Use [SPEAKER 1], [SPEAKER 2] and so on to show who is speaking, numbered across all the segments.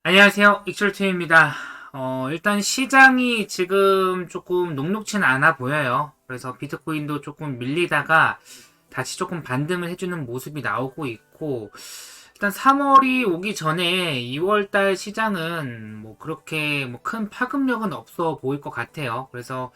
[SPEAKER 1] 안녕하세요. 익철팀입니다. 일단 시장이 지금 조금 녹록치는 않아 보여요. 그래서 비트코인도 조금 밀리다가 다시 조금 반등을 해주는 모습이 나오고 있고, 일단 3월이 오기 전에 2월달 시장은 뭐 그렇게 뭐 큰 파급력은 없어 보일 것 같아요. 그래서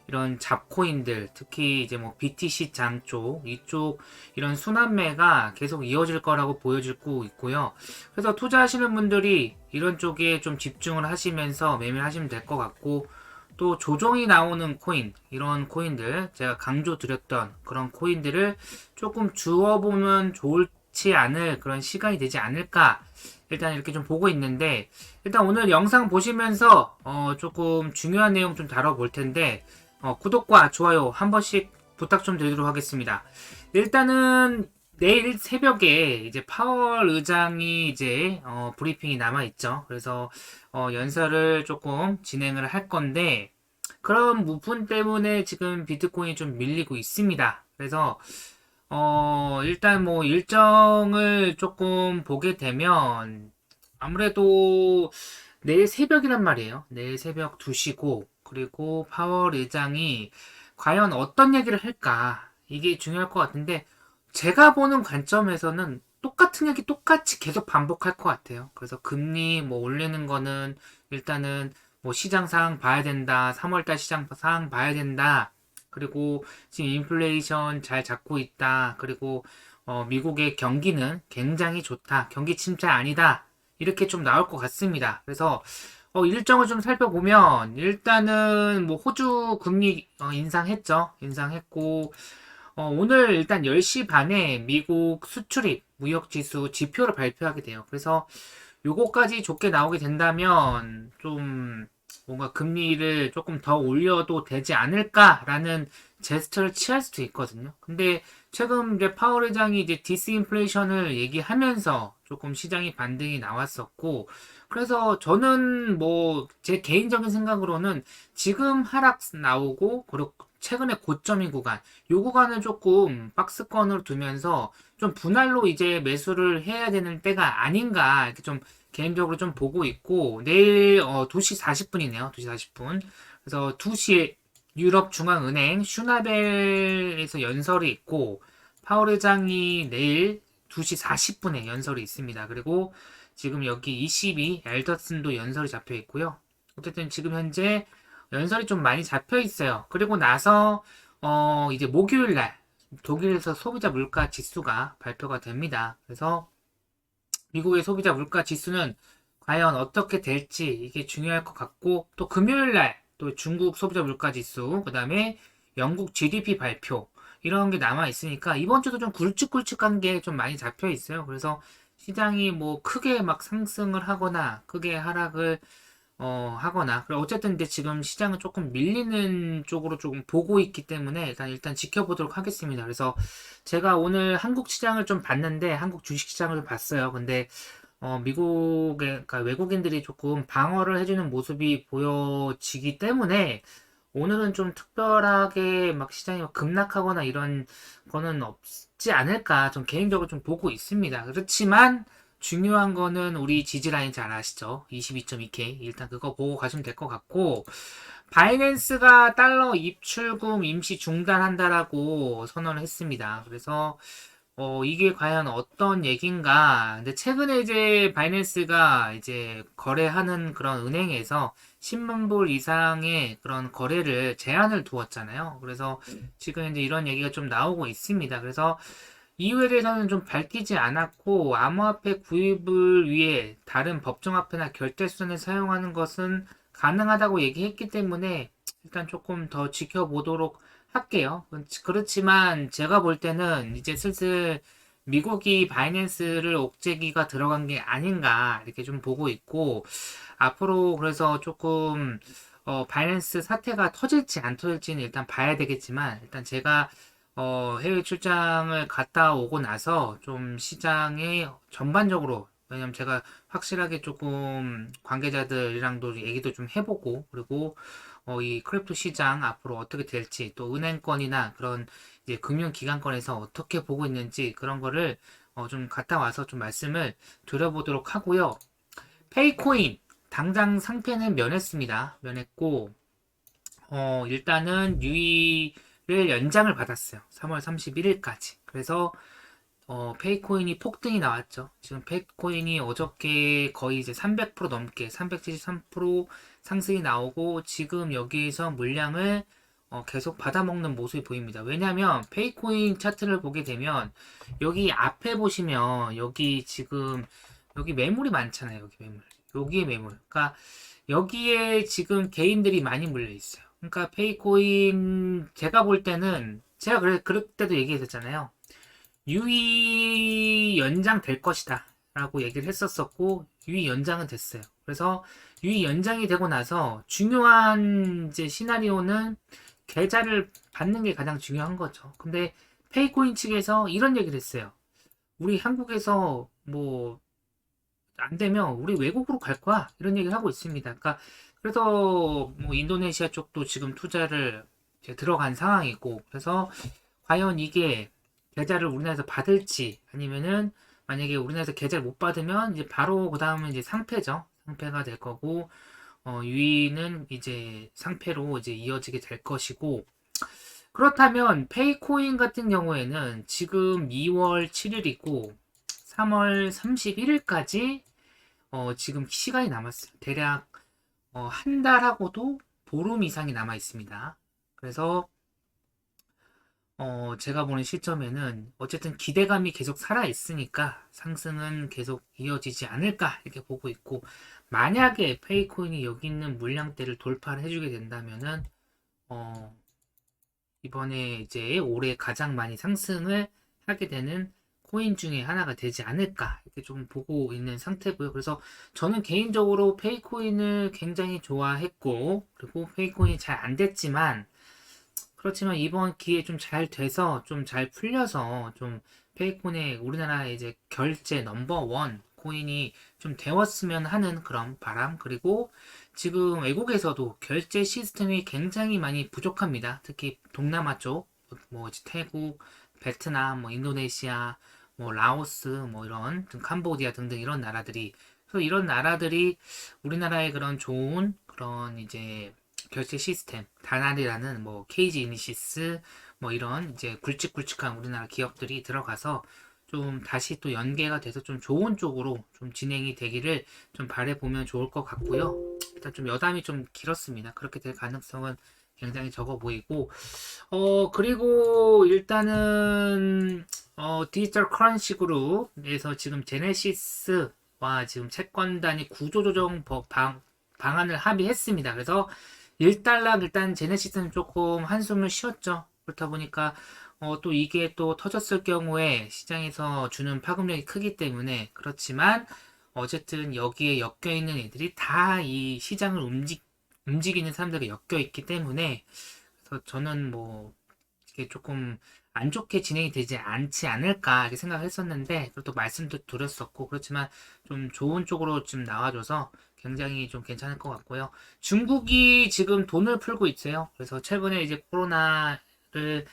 [SPEAKER 1] 이런 잡코인들, 특히 이제 뭐 BTC 장 쪽, 이쪽 이런 순환매가 계속 이어질 거라고 보여지고 있고요. 그래서 투자하시는 분들이 이런 쪽에 좀 집중을 하시면서 매매를 하시면 될 것 같고, 또 조정이 나오는 코인, 이런 코인들, 제가 강조 드렸던 그런 코인들을 조금 주워보면 좋지 않을 그런 시간이 되지 않을까. 일단 이렇게 좀 보고 있는데, 일단 오늘 영상 보시면서 조금 중요한 내용 좀 다뤄볼 텐데, 구독과 좋아요 한 번씩 부탁 좀 드리도록 하겠습니다. 일단은 내일 새벽에 이제 파월 의장이 이제 브리핑이 남아 있죠. 그래서 연설을 조금 진행을 할 건데 그런 부분 때문에 지금 비트코인이 좀 밀리고 있습니다. 그래서 일단 뭐 일정을 조금 보게 되면 아무래도 내일 새벽이란 말이에요. 내일 새벽 2시고 그리고 파월 의장이 과연 어떤 얘기를 할까? 이게 중요할 것 같은데 제가 보는 관점에서는 똑같은 얘기 똑같이 계속 반복할 것 같아요. 그래서 금리 뭐 올리는 거는 일단은 뭐 시장 상황 봐야 된다. 3월달 시장 상황 봐야 된다. 그리고 지금 인플레이션 잘 잡고 있다. 그리고 미국의 경기는 굉장히 좋다. 경기 침체 아니다. 이렇게 좀 나올 것 같습니다. 그래서 일정을 좀 살펴보면 일단은 뭐 호주 금리 인상했죠. 인상했고 오늘 일단 10시 반에 미국 수출입 무역지수 지표를 발표하게 돼요. 그래서 요거까지 좋게 나오게 된다면 좀 뭔가 금리를 조금 더 올려도 되지 않을까라는 제스처를 취할 수도 있거든요. 근데 최근 이제 파월 의장이 이제 디스인플레이션을 얘기하면서 조금 시장이 반등이 나왔었고, 그래서 저는 뭐 제 개인적인 생각으로는 지금 하락 나오고 그리고 최근에 고점인 구간, 요 구간을 조금 박스권으로 두면서 좀 분할로 이제 매수를 해야 되는 때가 아닌가 이렇게 좀 개인적으로 좀 보고 있고 내일 2시 40분이네요. 2시 40분. 그래서 2시에 유럽중앙은행 슈나벨에서 연설이 있고 파월 의장이 내일 2시 40분에 연설이 있습니다. 그리고 지금 여기 22 앨더슨도 연설이 잡혀 있고요. 어쨌든 지금 현재 연설이 좀 많이 잡혀 있어요. 그리고 나서 이제 목요일 날 독일에서 소비자 물가 지수가 발표가 됩니다. 그래서 미국의 소비자 물가 지수는 과연 어떻게 될지 이게 중요할 것 같고 또 금요일 날 또 중국 소비자 물가 지수 그다음에 영국 GDP 발표 이런 게 남아 있으니까 이번 주도 좀 굵직굵직한 게 좀 많이 잡혀 있어요. 그래서 시장이 뭐 크게 막 상승을 하거나 크게 하락을 하거나 그래 어쨌든 근데 지금 시장은 조금 밀리는 쪽으로 조금 보고 있기 때문에 일단 지켜보도록 하겠습니다. 그래서 제가 오늘 한국 시장을 좀 봤는데 한국 주식 시장을 봤어요. 근데 미국의 그러니까 외국인들이 조금 방어를 해주는 모습이 보여지기 때문에 오늘은 좀 특별하게 막 시장이 막 급락하거나 이런 거는 없지 않을까 좀 개인적으로 좀 보고 있습니다. 그렇지만 중요한 거는 우리 지지라인 잘 아시죠? 22.2K. 일단 그거 보고 가시면 될 것 같고, 바이낸스가 달러 입출금 임시 중단한다라고 선언을 했습니다. 그래서 이게 과연 어떤 얘긴가. 근데 최근에 이제 바이낸스가 이제 거래하는 그런 은행에서 10만 불 이상의 그런 거래를 제한을 두었잖아요. 그래서 지금 이제 이런 얘기가 좀 나오고 있습니다. 그래서 이유에 대해서는 좀 밝히지 않았고, 암호화폐 구입을 위해 다른 법정화폐나 결제수단을 사용하는 것은 가능하다고 얘기했기 때문에 일단 조금 더 지켜보도록 할게요. 그렇지만 제가 볼 때는 이제 슬슬 미국이 바이낸스를 옥죄기가 들어간 게 아닌가 이렇게 좀 보고 있고 앞으로 그래서 조금 바이낸스 사태가 터질지 안 터질지는 일단 봐야 되겠지만 일단 제가 해외 출장을 갔다 오고 나서 좀 시장에 전반적으로 왜냐면 제가 확실하게 조금 관계자들이랑도 얘기도 좀 해보고 그리고 이 크립토 시장 앞으로 어떻게 될지 또 은행권이나 그런 이제 금융기관권에서 어떻게 보고 있는지 그런 거를 좀 갔다 와서 좀 말씀을 드려보도록 하고요. 페이코인 당장 상패는 면했습니다. 면했고 일단은 유의를 연장을 받았어요. 3월 31일까지. 그래서 페이코인이 폭등이 나왔죠. 지금 페이코인이 어저께 거의 이제 300% 넘게 373% 상승이 나오고 지금 여기에서 물량을 계속 받아먹는 모습이 보입니다. 왜냐하면 페이코인 차트를 보게 되면 여기 앞에 보시면 여기 지금 여기 매물이 많잖아요. 여기 매물. 여기에 매물. 그러니까 여기에 지금 개인들이 많이 물려 있어요. 그러니까 페이코인 제가 볼 때는 제가 그때도 얘기했었잖아요. 유의 연장 될 것이다 라고 얘기를 했었었고 유의 연장은 됐어요. 그래서 유의 연장이 되고 나서 중요한 이제 시나리오는 계좌를 받는 게 가장 중요한 거죠. 근데 페이코인 측에서 이런 얘기를 했어요. 우리 한국에서 뭐 안 되면 우리 외국으로 갈 거야 이런 얘기를 하고 있습니다. 그러니까 그래서 뭐 인도네시아 쪽도 지금 투자를 이제 들어간 상황이고 그래서 과연 이게 계좌를 우리나라에서 받을지 아니면은 만약에 우리나라에서 계좌를 못 받으면 이제 바로 그 다음은 이제 상패죠. 상패가 될 거고 유의는 이제 상패로 이제 이어지게 될 것이고 그렇다면 페이코인 같은 경우에는 지금 2월 7일이고 3월 31일까지 지금 시간이 남았어요. 대략 한 달하고도 보름 이상이 남아 있습니다. 그래서 제가 보는 시점에는 어쨌든 기대감이 계속 살아 있으니까 상승은 계속 이어지지 않을까 이렇게 보고 있고 만약에 페이코인이 여기 있는 물량대를 돌파를 해주게 된다면은 이번에 이제 올해 가장 많이 상승을 하게 되는 코인 중에 하나가 되지 않을까 이렇게 좀 보고 있는 상태고요. 그래서 저는 개인적으로 페이코인을 굉장히 좋아했고 그리고 페이코인이 잘 안 됐지만 그렇지만 이번 기회에 좀 잘 돼서 좀 잘 풀려서 좀 페이콘의 우리나라의 이제 결제 넘버원 코인이 좀 되었으면 하는 그런 바람 그리고 지금 외국에서도 결제 시스템이 굉장히 많이 부족합니다. 특히 동남아 쪽, 뭐 태국, 베트남, 뭐 인도네시아, 뭐 라오스, 뭐 이런 캄보디아 등등 이런 나라들이 그래서 이런 나라들이 우리나라의 그런 좋은 그런 이제 결제 시스템, 다나리라는 뭐 KG 이니시스 뭐 이런 이제 굵직굵직한 우리나라 기업들이 들어가서 좀 다시 또 연계가 돼서 좀 좋은 쪽으로 좀 진행이 되기를 좀 바라보면 좋을 것 같고요. 일단 좀 여담이 좀 길었습니다. 그렇게 될 가능성은 굉장히 적어 보이고 그리고 일단은 디지털 커런시 그룹에서 지금 제네시스와 지금 채권단이 구조조정 방안을 합의했습니다. 그래서 1달러 일단 제네시스는 조금 한숨을 쉬었죠. 그렇다 보니까 또 이게 또 터졌을 경우에 시장에서 주는 파급력이 크기 때문에 그렇지만 어쨌든 여기에 엮여 있는 애들이 다 이 시장을 움직이는 사람들이 엮여 있기 때문에 그래서 저는 뭐 이게 조금 안 좋게 진행이 되지 않지 않을까 이렇게 생각했었는데 그것도 말씀도 드렸었고 그렇지만 좀 좋은 쪽으로 좀 나와줘서 굉장히 좀 괜찮을 것 같고요. 중국이 지금 돈을 풀고 있어요. 그래서 최근에 이제 코로나를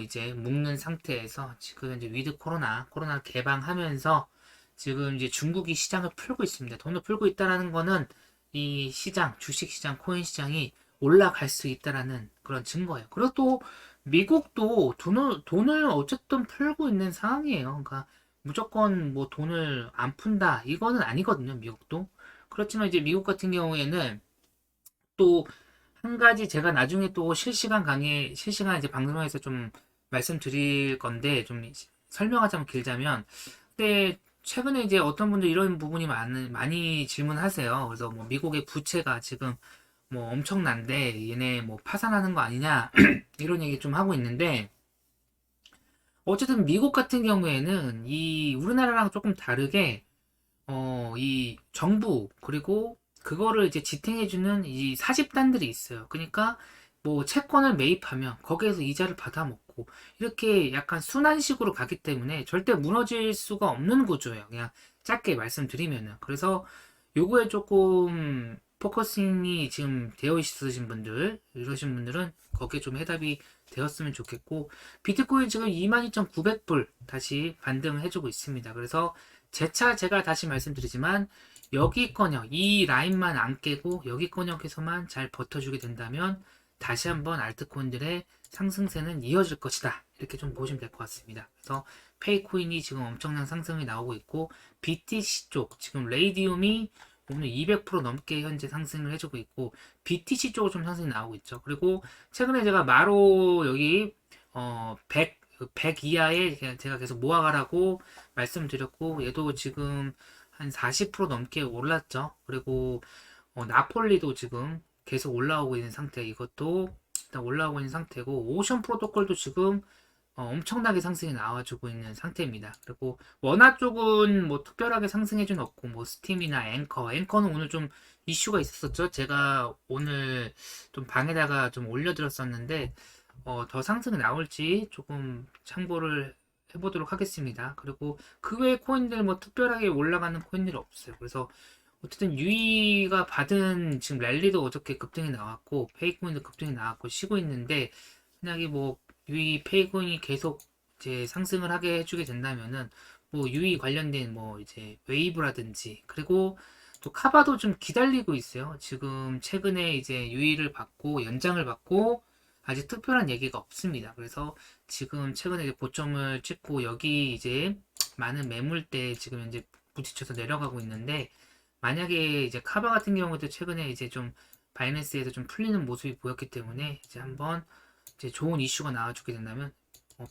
[SPEAKER 1] 이제 묶는 상태에서 지금 이제 위드 코로나 개방하면서 지금 이제 중국이 시장을 풀고 있습니다. 돈을 풀고 있다라는 거는 이 시장, 주식 시장, 코인 시장이 올라갈 수 있다라는 그런 증거예요. 그리고 또 미국도 돈을 어쨌든 풀고 있는 상황이에요. 그러니까 무조건 뭐 돈을 안 푼다 이거는 아니거든요. 미국도. 그렇지만 이제 미국 같은 경우에는 또 한 가지 제가 나중에 또 실시간 이제 방송에서 좀 말씀드릴 건데 좀 설명하자면 길자면 근데 최근에 이제 어떤 분들 이런 부분이 많이 질문하세요. 그래서 뭐 미국의 부채가 지금 뭐 엄청난데 얘네 뭐 파산하는 거 아니냐 이런 얘기 좀 하고 있는데 어쨌든 미국 같은 경우에는 이 우리나라랑 조금 다르게 이 정부 그리고 그거를 이제 지탱해주는 이 사집단들이 있어요. 그러니까 뭐 채권을 매입하면 거기에서 이자를 받아먹고 이렇게 약간 순환식으로 가기 때문에 절대 무너질 수가 없는 구조예요. 그냥 짧게 말씀드리면은 그래서 요거에 조금 포커싱이 지금 되어 있으신 분들 이러신 분들은 거기에 좀 해답이 되었으면 좋겠고 비트코인 지금 22,900불 다시 반등을 해주고 있습니다. 그래서 재차 제가 다시 말씀드리지만 여기권역 이 라인만 안 깨고 여기권역에서만 잘 버텨주게 된다면 다시 한번 알트코인들의 상승세는 이어질 것이다. 이렇게 좀 보시면 될 것 같습니다. 그래서 페이코인이 지금 엄청난 상승이 나오고 있고 BTC 쪽 지금 레이디움이 오늘 200% 넘게 현재 상승을 해주고 있고 BTC 쪽으로 좀 상승이 나오고 있죠. 그리고 최근에 제가 마로 여기 100 이하에 제가 계속 모아가라고 말씀드렸고 얘도 지금 한 40% 넘게 올랐죠. 그리고 나폴리도 지금 계속 올라오고 있는 상태. 이것도 일단 올라오고 있는 상태고 오션 프로토콜도 지금 엄청나게 상승이 나와주고 있는 상태입니다. 그리고 원화 쪽은 뭐 특별하게 상승해준 없고 뭐 스팀이나 앵커는 오늘 좀 이슈가 있었었죠. 제가 오늘 좀 방에다가 좀 올려드렸었는데 더 상승이 나올지 조금 참고를 해보도록 하겠습니다. 그리고 그 외의 코인들 뭐 특별하게 올라가는 코인들이 없어요. 그래서 어쨌든 유이가 받은 지금 랠리도 어저께 급등이 나왔고 페이코인도 급등이 나왔고 쉬고 있는데 만약에 뭐 유이 페이코인이 계속 이제 상승을 하게 해주게 된다면은 뭐 유이 관련된 뭐 이제 웨이브라든지 그리고 또 카바도 좀 기다리고 있어요. 지금 최근에 이제 유이를 받고 연장을 받고 아직 특별한 얘기가 없습니다. 그래서 지금 최근에 이제 고점을 찍고 여기 이제 많은 매물대 지금 현재 부딪혀서 내려가고 있는데 만약에 이제 카바 같은 경우도 최근에 이제 좀 바이낸스에서 좀 풀리는 모습이 보였기 때문에 이제 한번 이제 좋은 이슈가 나와주게 된다면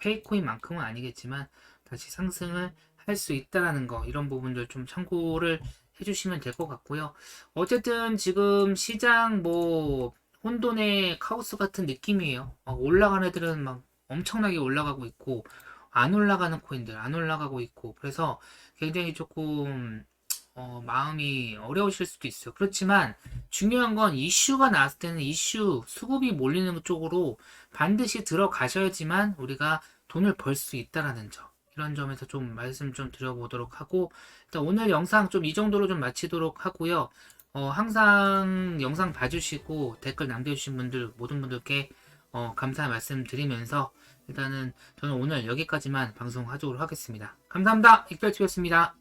[SPEAKER 1] 페이코인만큼은 아니겠지만 다시 상승을 할 수 있다라는 거 이런 부분들 좀 참고를 해주시면 될 것 같고요. 어쨌든 지금 시장 뭐 혼돈의 카오스 같은 느낌이에요. 올라가는 애들은 막 엄청나게 올라가고 있고 안 올라가는 코인들 안 올라가고 있고 그래서 굉장히 조금 마음이 어려우실 수도 있어요. 그렇지만 중요한 건 이슈가 나왔을 때는 이슈 수급이 몰리는 쪽으로 반드시 들어가셔야지만 우리가 돈을 벌 수 있다라는 점. 이런 점에서 좀 말씀 좀 드려보도록 하고 일단 오늘 영상 좀 이 정도로 좀 마치도록 하고요. 항상 영상 봐주시고 댓글 남겨주신 분들 모든 분들께 감사 말씀 드리면서 일단은 저는 오늘 여기까지만 방송하도록 하겠습니다. 감사합니다. 익별TV였습니다.